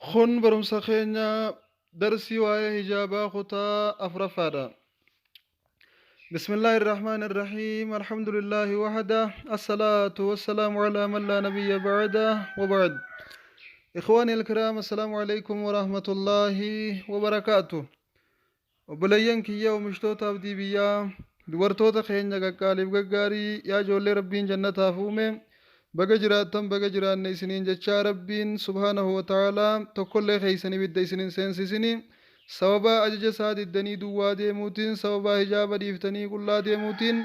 خن برمسا خينيا درسي وآية هجابا خطا أفرفادا. بسم الله الرحمن الرحيم الحمد لله وحده الصلاة والسلام على من لا نبي بعده وبعد. إخواني الكرام السلام عليكم ورحمة الله وبركاته. وبلين كيا ومشتوتا بدي بيا dubartoota keenya qaqqaaliif gaggaarii yaa ijoollee rabbiin jannataa fuume baga jiraattan baga jiraanne isiniin jechaa rabbiin subhaanahu wa ta'aalaa tokkollee keeysan ibidda isinin seensisini sababa ajaja isaa diddanii duwwaa deemuutiin sababa hijaaba dhiiftanii qullaa deemuutiin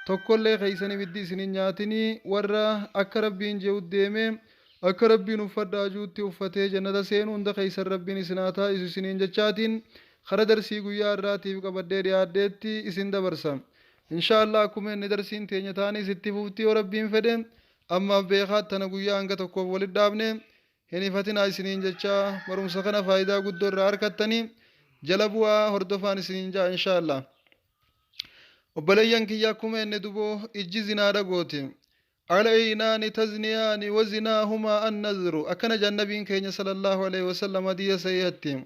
tokkollee keeysan ibiddi isinin nyaatinii warra akka rabbiin je'ut deeme akka rabbiin uffadhaa juutti uffatee jannata seenu hunda keeysan rabbiin isinaataa isiniin jechaatiin خرا درسي قويا الراتي قبدي ريادتي اسين دبرسا إن شاء الله كم ندرسين تيجي ثاني ستي فوتي وربين فدين أما بيخات تنا قويا أنك تكوب ولد دابنه هني فتنا سنين جتشا مرم سخنا فايدة قدر رار كتني جلبوا هردفان سنين جا إن شاء الله وبليان كي يكم ندبو إجزنا رغوتي علينا نتزنيان وزناهما النذر أكن جنبين كيني صلى الله عليه وسلم دي سيئتي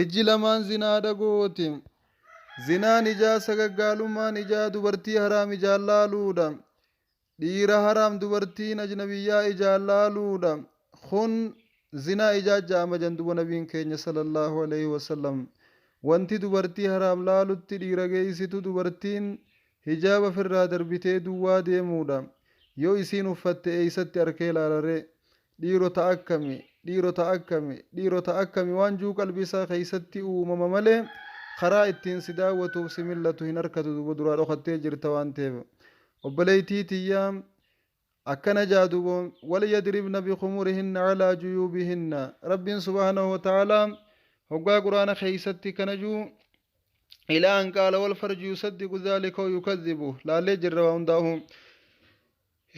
ijji lamaan zinaadha gooti zinaan ijaa sagaggaalummaan ijaa dubartii haraam ijaan laaluudha dhiira haraam dubartiin ajnabiyyaa ijaan laaluudha kun zinaa ijaa ja'ama janduba nabiin keenya sallallahu alaihi wasallam wanti dubartii haraam laalutti dhiira geeysitu dubartiin hijaaba firraa darbitee duwwaa deemuudha yoo isiin uffatte eeysatti arkee laalare dhiirota akkami waan juu qalbii isaa keeysatti uumama malee karaa ittiin si daawwatuuf si millatu hin harkatu duba duraa dhokattee jirta waan ta'eef obboleeytii tiyyaa akkana jaadubo walyadribna bikhumurihinna calaa juyuubihinna rabbiin subhaanahu wata'aalaa hoggaa quraana keeysatti kana juu ilaa an qaala walfarju yusaddiqu dhaalika wayukadhibu laallee jirra waa hundaahu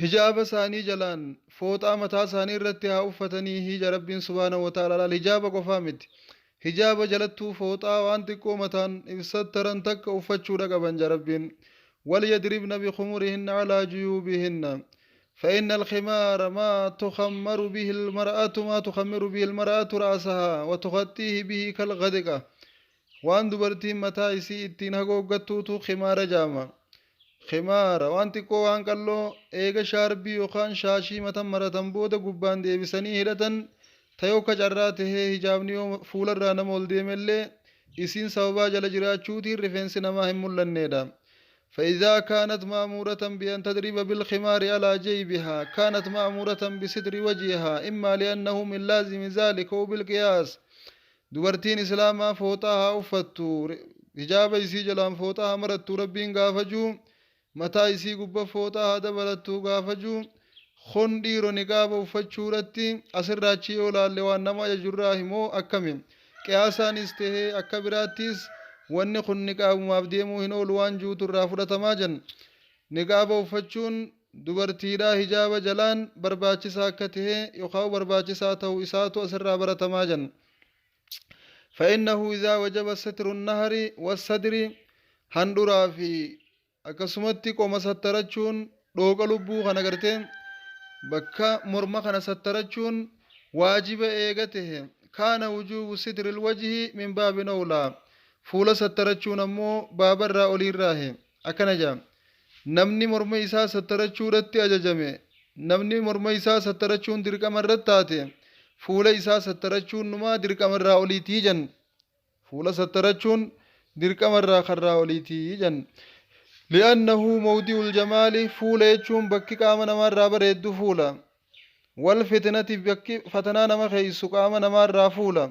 hijaaba isaanii jalaan fooxaa mataa isaanii irratti haa uffatanii hija rabbiin subhaanahu wata'aalaa hijaaba qofaa miti hijaaba jalattuu fooxaa waan xiqqoo mataan ibsattaran takka uffachuudha qaban ja rabbiin walyadribna bikhumurihinna calaa juyuubihinna فإن الخمار ما تخمر به المرأة رأسها وتغطيه به كالغدقة وان دبرتين متى يسي اتين هقوقتوتو خمار جامع خمار وانti koo waan qalloo eega shaarbii yookaan shaashii matan maratan booda gubbaan deebisanii hidhatan ta'ee akka carraa tahee hijaabni yoo fuularraa nama ol deemellee isiin sababaa jala jiraachuutiin rifeensi namaa hin mul'anneedha. فإذا كانت مأمورة بأن تضرب بالخمار على جيبها كانت مأمورة بستر وجهها إما لأنه من لازم ذلك وبالقياس dubartiin islaamaa fooxaa uffattu hijaaba isii jalaan fooxaa marattu rabbiin gaafajuu mataa isii gubba fooxaa dabalattuu gaafajuu kun dhiiro niqaaba uffachuudhatti asirraa achi yoo laalle waan nama ajajurraa himoo akkami qiyaasaanis tahee akka biraattis wanni kun niqaabumaaf deemuu hin oolu waan juuturraa fudhatamaa jan niqaaba uffachuun dubartiidhaa hijaaba jalaan barbaachisaa akka tahee yookaan barbaachisaa ta'uu isaatu asirraa baratamaa jan فإنه إذا وجب ستر النهر والصدر هندرا في akkasumatti qoma sattarachuun dhooqa lubbuu kana gartee bakka morma kana sattarachuun waajiba eega tahe kaana wujuubu sitril wajhi min baabin awlaa fuula sattarachuun ammoo baabarraa oliirraahe akkana jaa namni morma isaa sattarachuudhatti ajajame namni morma isaa sattarachuun dirqama irratti taate fuula isaa sattarachuun numaa dirqamarraa oliitii jan fuula sattarachuun dirqamarraa karraa oliitii jan لأنه موضع الجمال فولا يجون بكي قامنا مرة بريد فولا والفتنة بكي فتنانا مخيس قامنا مرة فولا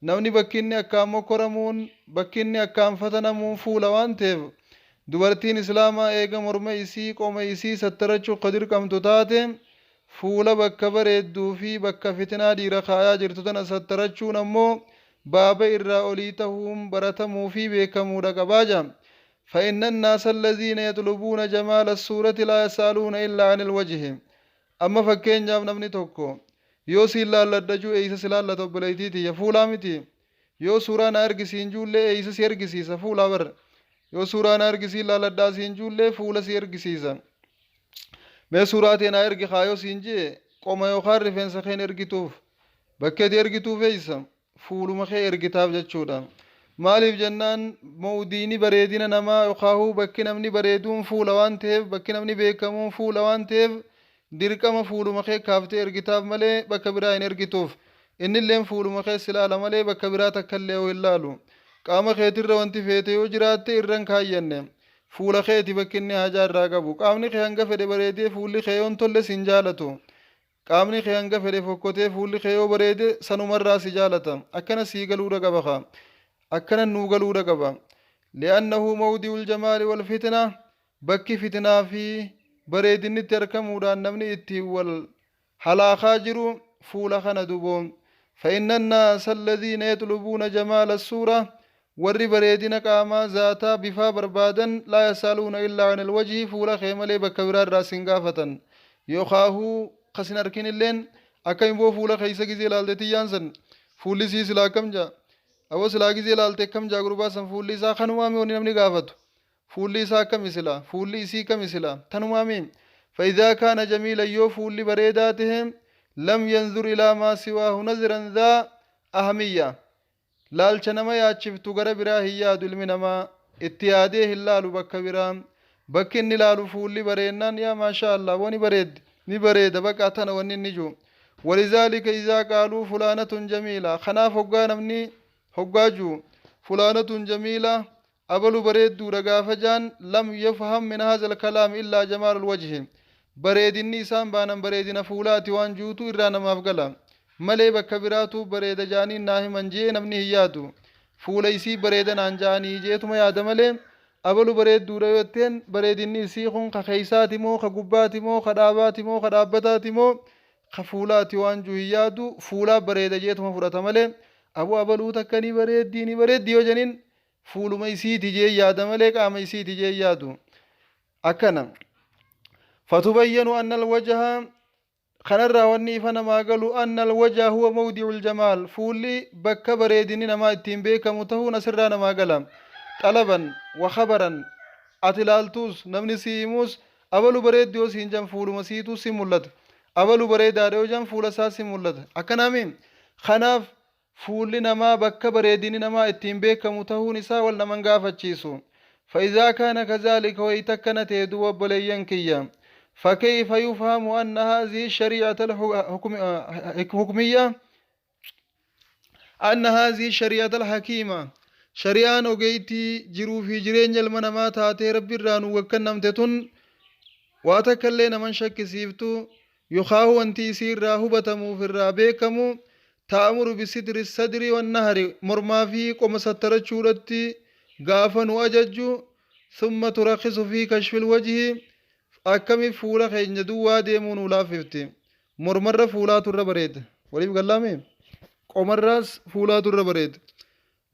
نوني بكيني أكام مكرمون بكيني أكام فتنمون فولا وانتب دوبرتين إسلاما إيغا مرمى إسي قوم إسي سترچو قدر كم تتاتي فولا بكا بريد في بكا فتنة دي رخايا جرتتنا سترچو نمو بابا إرى أوليتهم برتمو في بيكمو رقباجا فإن الناس الذين يطلبون جمال الصورة لا يسألون إلا عن الوجه أما فكين جاب نمني توكو يو سيلا لدجو إيسا سلا لتبليتي يفولا متي يو سورة نارجسين جولة إيسا سيرجسيسا فولا بر يو سورة نارجسين لا لداسين جولة فولا سيرجسيسا ما سورة نارج خايو سينجي قوم يخار فين سخين إرجتوف bakkeeti ergituu feeysa fuuluma kee ergitaaf jechuudha maaliif jennaan mawdiini bareedina namaa yookaan bakki namni bareeduun fuula waan ta'eef bakki namni beekamuun fuula waan ta'eef dirqama fuuluma kee kaaftee ergitaaf malee bakka biraa hin ergituuf innilleen fuuluma kee silaala malee bakka biraa takkallee hin laalu qaama keetirra wanti feete yoo jiraatte irran kaayyanne fuula keeti bakki inni hajaa irraa qabu qaamni kee hanga fedhe bareedee fuulli kee yoon tolle sin jaalatu qaamni kee hanga fedhe fokkotee fuulli kee yoo bareede sanumarraa si jaalata akkana sii galuudha qaba akkana nuu galuudha qaba li'annahu mawdi'ul jamaali wal fitna bakki fitnaa fi bareedinnitti argamuudhaan namni itti wal halaakaa jiru fuula kana duboon فإن الناس الذين يطلبون جمال الصورة warri bareedina qaamaa zaataa bifaa barbaadan laa yasaaluuna illaa an alwajhi fuula kee malee bakka biraa irraa sin gaafatan yookaahuu kasin arkin illeen akka imboo fuula keeysa gizee ilaalte tiyyaan san fuulli sii silaa akkam jaa aboo silaa gizee ilaalte akkam jaa gurbaa san fuulli isaa kanumaami wani namni gaafatu fuulli isaa akkami silaa fuulli isii kami silaa tanumaami فإذا كان جميلا يو فولي بريداتهم لم ينظر إلى ما سواه نظرا ذا أهمية laalcha nama yaachiftu gara biraa hin yaadu ilmi namaa itti yaadee hin laalu bakka biraa bakki inni laalu fuulli bareennaan yaa maashaa Allah wani bareeddi ni bareeda bakka tana wanni inni jiru ولذلك إذا قالوا فلانة جميلة خناف هقا نمني هقا جو فلانة جميلة أبلو بريد دورا قافجان لم يفهم من هذا الكلام إلا جمال الوجه بريد النسان بانا بريد نفولات وانجوتو إرانا مافقلا malee bakka biraatu bareeda jaaniin naa himan jee namni hin yaadu fuula isii bareeda naan jaanii jeetuma yaada malee abalu bareedduudha yoo jetteen bareedinni isii kun ka keeysaati moo ka gubbaati moo ka dhaabaati moo ka dhaabbataati moo ka fuulaati waan juu hin yaadu fuulaa bareeda jeetuma fudhata malee abaluu takka ni bareeddi yoo jeniin fuuluma isiiti jee yaada malee qaama isiiti jee yaadu akkana fatubayyanu anna alwajha kanarraa wanni ifa namaa galu anna alwajha huwa mawdi'ul jamaal fuulli bakka bareedinni namaa ittiin beekamu ta'uun asirraa namaa gala xalaban wa khabaran ati ilaaltuus namni si himuus abalu bareeddi yoo siin jan fuuluma siituu si mul'ata abalu bareedaadha yoo jan fuula isaa si mul'ata akkanaami kanaaf fuulli namaa bakka bareedinni namaa ittiin beekamu ta'uun isaa wal naman gaafachiisu فإذا كان كذلك ويتكنت يدو بليا كيا فكيف يفهم أن هذه الشريعة الحكمية أن هذه الشريعة الحكيمة شريعة نوغيتي جرو في جرين المنامات هاتي رب الرانو وكنمتتن واتكلين من شك سيفتو يخاو أنتي سير راهبتمو في الرابيكمو تأمر بستر الصدر والنهر مرما في قم سترت شورتي غافن وأججو ثم ترخص في كشف الوجه akkami fuula keenya duwwaa deemuun ulaafifti mormarra fuulaatu irra bareeda waliif gallaame qomarraas fuulaatu irra bareeda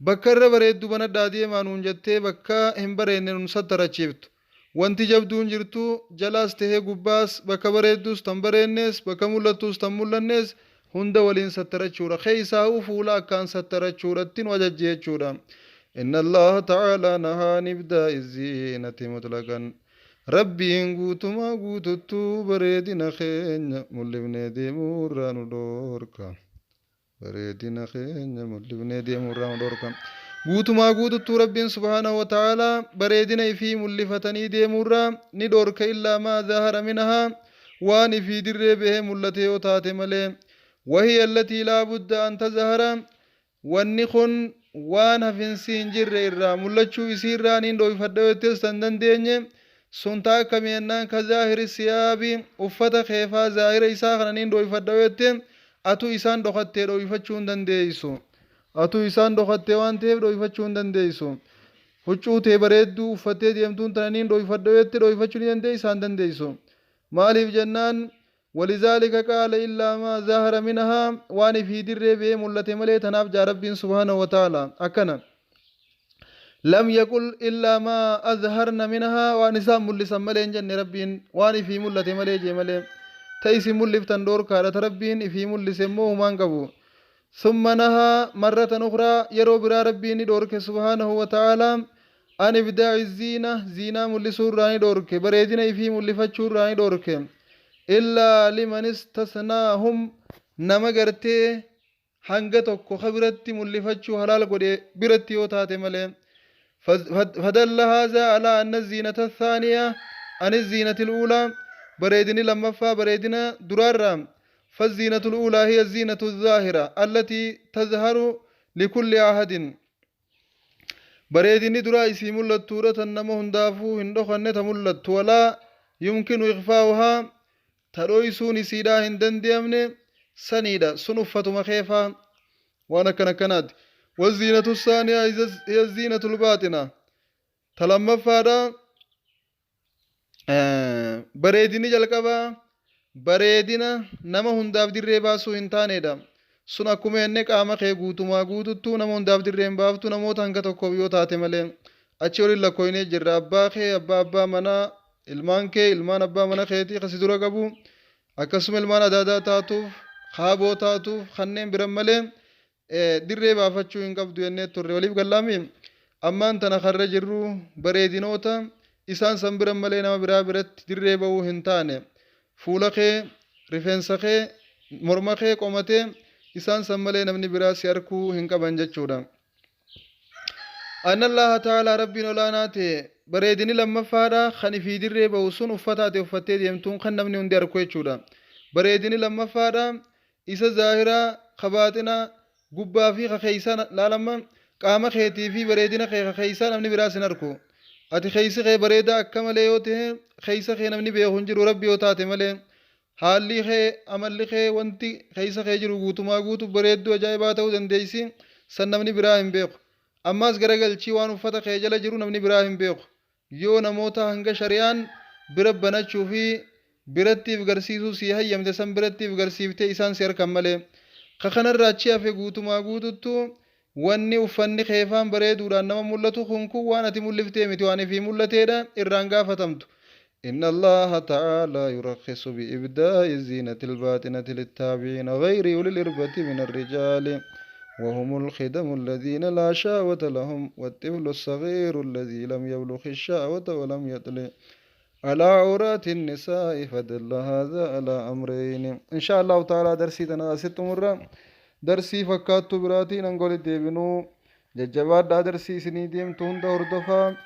bakka irra bareeddu banadhaa deemaa nuun jettee bakka hin bareedne nun sattarachiiftu wanti jabduun jirtu jalaas tahee gubbaas bakka bareeddus tan bareednes bakka mul'attus tan mul'annes hunda waliin sattarachuudha keeysaa'uu fuula akkaan sattarachuudhatti nu ajajje jechuudha inna allaha ta'aalaa nahaa nibdaa'i ziinati mutlaqan rabbiin guutumaa guututtuu bareedina keenya mul'ifnee deemuurraa nu dhoorka bareedina keenya mul'ifnee deemuurraa nu dhoorka guutumaa guututtuu rabbiin subhaanahu wa ta'aalaa bareedina ifii mul'ifatanii deemuurraa ni dhoorka illaa maa zahara minahaa waan ifii dirree bahee mul'ate yoo taate malee wahiya allatii laa budda an tazahara wanni kun waan hafinsi hin jirre irraa mul'achuu isii irraa niin dhoofadha jettees tan dandeenye sunta akkami ennaan ka zaahiri siyaabi uffata keefaa zaahira isaa kananiin dhoofadha jette atu isaan dhokattee dhoofachuu hin dandeeysu atu isaan dhokattee waan ta'eef dhoofachuu hin dandeeysu huccuu tee bareedduu uffattee deemtuun tananiin dhoofadha jette dhoofachuu ni dandeeysa hin dandeeysu maaliif jennaan ولذلك قال إلا ما ظهر منها وان في در به ملته ملي تناف جا رب سبحانه وتعالى أكنا لم يقل إلا ما أظهرنا منها ونسام ملسا ملين جن ربين وان في ملته ملي جي ملي تيسي ملف تندور كارة ربين في ملس موه مانقبو ثم نها مرة أخرى يرو برا ربين دورك سبحانه وتعالى أن ابداع الزينة زينة ملسور راني دورك بريدنا في ملفتشور راني دورك إلا لمن استثناهم نما غرتي hanga tokko biratti mul'ifachuu halaal godhe biratti yoo taate malee فدل هذا على أن الزينة الثانية عن الزينة الأولى بريدني لما بريدنا درارا فالزينة الأولى هي الزينة الظاهرة التي تظهر لكل أحد بريدني درا اسم اللتورة النمو هندافو هندوخنة ملت ولا يمكن إخفاؤها ترويسون سيدا هندن ديامن سنيدا سنفة مخيفة وانا كنات والزينة الثانية هي الزينة الباطنة تلما فادا بريدني جلقبا بريدنا نما هنداف دري باسو انتاني دا سنا كومي انك آما خي قوتو ما قوتو تو نما هنداف دري بافتو نمو تنگا تکو بيو تاتي ملي اچوری لکويني جر ابا خي ابا منا ilmaan kee ilmaan abbaa mana keetii kasi dura qabu akkasuma ilmaan adaadaa taatuuf haaboo taatuuf kanneen biran malee dirree baafachuu hin qabdu jennee turre waliif gallaami ammaan tana karra jirru bareedinoota isaan san biran malee nama biraa biratti dirree ba'uu hin taane fuula kee rifeensa kee morma kee qomatee isaan san malee namni biraa si arkuu hin qaban jechuudha. أن الله تعالى ربنا ولا ناتي بريدني لما فارا خني في دري بوسون وفتاتي وفتي يمتون خنمني وندير كويتشودا بريدني لما فارا إذا ظاهرة خباتنا قبا في خيسان لا لما قام خيتي في بريدنا خيسان نمني براس نركو أتي خيس خي بريدا كمل يوته خيس خي نمني بيهونجر ربي وتاتي ملي حالي خي عمل خي وانتي خيس خي جرو غوتو ما غوتو بريدو أجايباتو دنديسي سنمني براهم بيخ ammas garagalchii waan uffata kee jala jiru namni biraa hin beeku yoo namoota hanga shari'aan bira banachuu fi birattiif garsiisuu si hayyamte san birattiif garsiiftee isaan si harkan malee ka kanarraa achi hafe guutumaa guututtu wanni uffanni keefaan bareeduudhaan nama mul'atu kun waan ati mul'iftee miti waan ifii mul'ateedha irraan gaafatamtu إن الله تعالى يرخص بإبداء الزينة الباطنة للتابعين غير أولي الإربة من الرجال وهم الخدم الذين لا شهوة لهم والطفل الصغير الذي لم يبلغ الشهوة ولم يطلع على عورات النساء فدل هذا على أمرين إن شاء الله تعالى درسي تناسيت مرة درسي فكات براتي نقول ديبنو ججبات درسي سنيديم تون دور دفا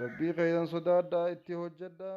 ربي خيرا صداد اتهو جدا